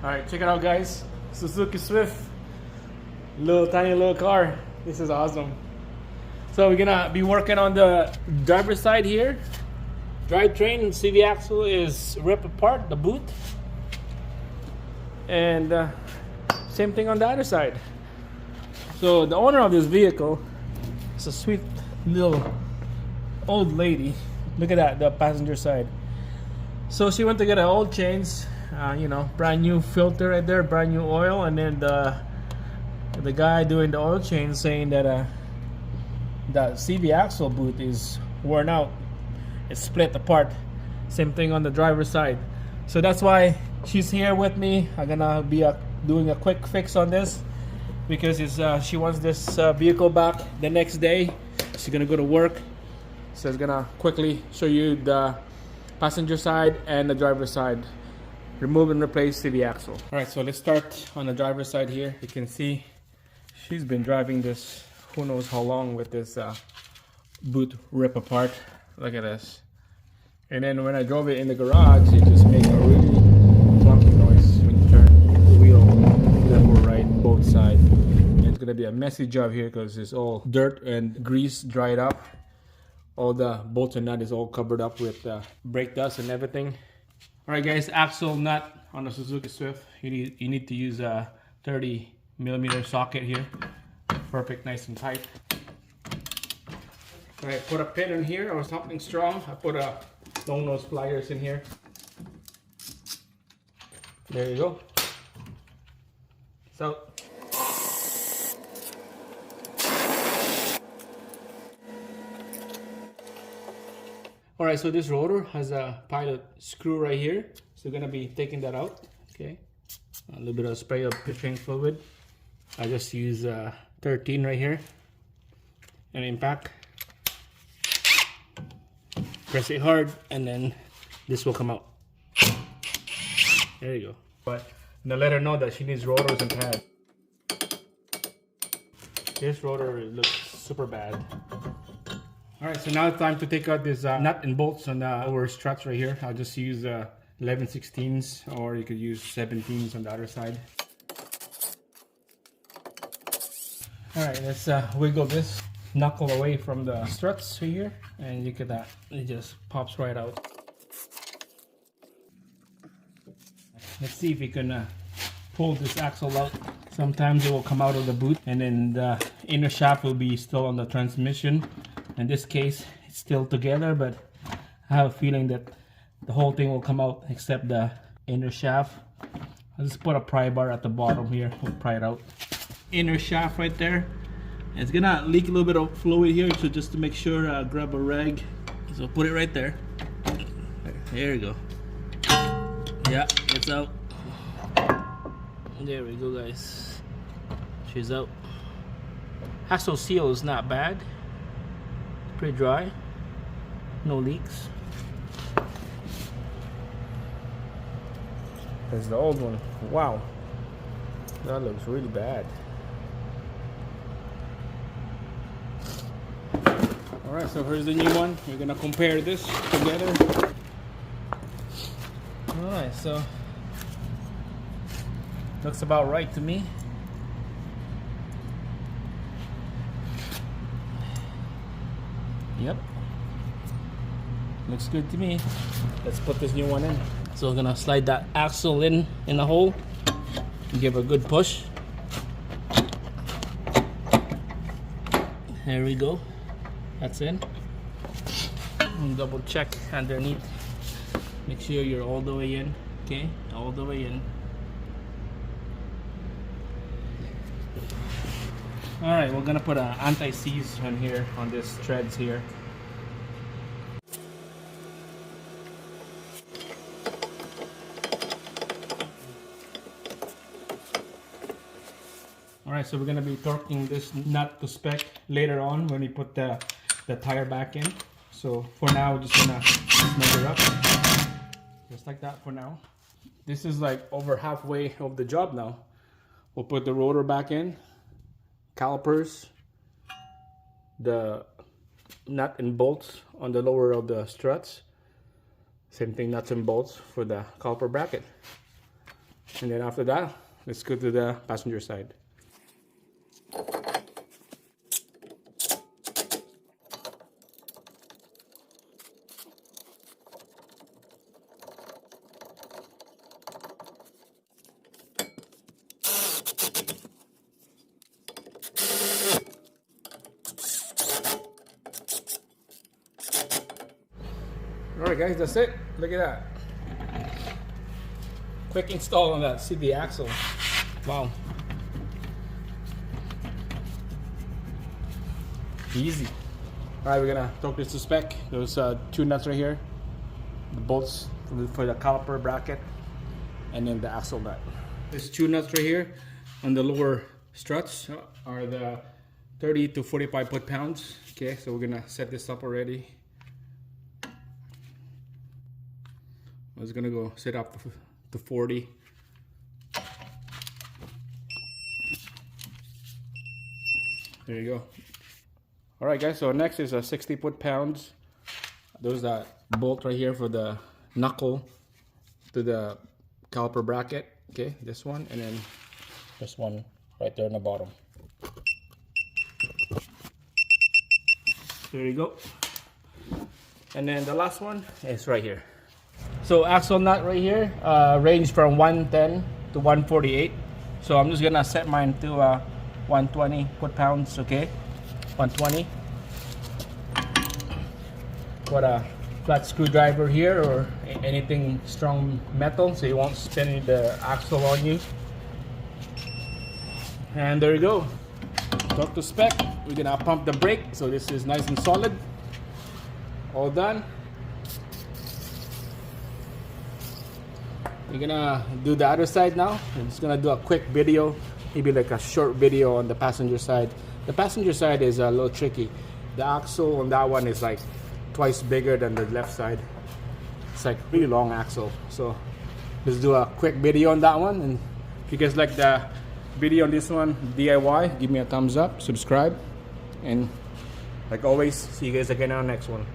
Alright, check it out guys. Suzuki Swift. Tiny little car. This is awesome. So we're gonna be working on the driver's side here. Drivetrain CV axle is ripped apart, the boot. And same thing on the other side. So the owner of this vehicle is a sweet little old lady. Look at that, the passenger side. So she went to get her oil chains, brand new filter right there, brand new oil, and then the guy doing the oil change saying that the CV axle boot is worn out. It's split apart. Same thing on the driver's side. So that's why she's here with me. I'm gonna be doing a quick fix on this because she wants this vehicle back the next day. She's gonna go to work. So it's gonna quickly show you the passenger side and the driver's side. Remove and replace CV axle. Alright, so let's start on the driver's side here. You can see she's been driving this who knows how long with this boot rip apart. Look at this. And then when I drove it in the garage, it just made a really clunky noise when you turn the wheel left or right, both sides. And it's gonna be a messy job here because it's all dirt and grease dried up. All the bolts and nut is all covered up with brake dust and everything. Alright guys, axle nut on the Suzuki Swift. You need to use a 30mm socket here. Perfect, nice and tight. Alright, put a pin in here or something strong. I put a long nose pliers in here. There you go. So alright, so this rotor has a pilot screw right here. So we're gonna be taking that out. Okay. A little bit of spray of pitching fluid. I just use 13 right here. And impact. Press it hard and then this will come out. There you go. But now let her know that she needs rotors and pads. This rotor looks super bad. Alright, so now it's time to take out this nut and bolts on the lower struts right here. I'll just use 11/16s or you could use 17s on the other side. Alright, let's wiggle this knuckle away from the struts right here, and look at that, it just pops right out. Let's see if we can pull this axle out. Sometimes it will come out of the boot and then the inner shaft will be still on the transmission. In this case it's still together, but I have a feeling that the whole thing will come out except the inner shaft. I'll just put a pry bar at the bottom here. We'll pry it out. Inner shaft right there. It's gonna leak a little bit of fluid here, so just to make sure, grab a rag. So put it right there. There you go. Yeah, it's out. There we go, guys. She's out. Axle seal is not bad. Pretty dry. No leaks. There's the old one. Wow. That looks really bad. Alright, so here's the new one. We're gonna compare this together. Alright, so looks about right to me. Yep. Looks good to me. Let's put this new one in. So we're gonna slide that axle in the hole and give a good push. There we go. That's in. And double check underneath. Make sure you're all the way in. Okay, all the way in. Alright, we're gonna put an anti-seize on here, on this threads here. Alright, so we're gonna be torquing this nut to spec later on when we put the tire back in. So for now, we're just gonna measure up. Just like that for now. This is like over halfway of the job now. We'll put the rotor back in, calipers, the nut and bolts on the lower of the struts. Same thing, nuts and bolts for the caliper bracket. And then after that, let's go to the passenger side. Alright guys, that's it. Look at that. Quick install on that. See the axle. Wow. Easy. Alright, we're gonna talk this to spec. Those two nuts right here. The bolts for the caliper bracket. And then the axle nut. There's two nuts right here on the lower struts are the 30 to 45 foot-pounds. Okay, so we're gonna set this up already. I was gonna go set up to 40. There you go. All right, guys. So next is a 60 foot-pounds. There's that bolt right here for the knuckle to the caliper bracket. Okay, this one, and then this one right there in the bottom. There you go. And then the last one is right here. So axle nut right here, range from 110 to 148. So I'm just gonna set mine to 120 foot-pounds, okay? 120. Put a flat screwdriver here or anything strong metal so you won't spin the axle on you. And there you go. Talk to spec. We're gonna pump the brake so this is nice and solid. All done. We're gonna do the other side now. I'm just gonna do a quick video, maybe like a short video on the passenger side. The passenger side is a little tricky. The axle on that one is like twice bigger than the left side. It's like really long axle. So let's do a quick video on that one. And if you guys like the video on this one, DIY, give me a thumbs up, subscribe, and like always, see you guys again on the next one.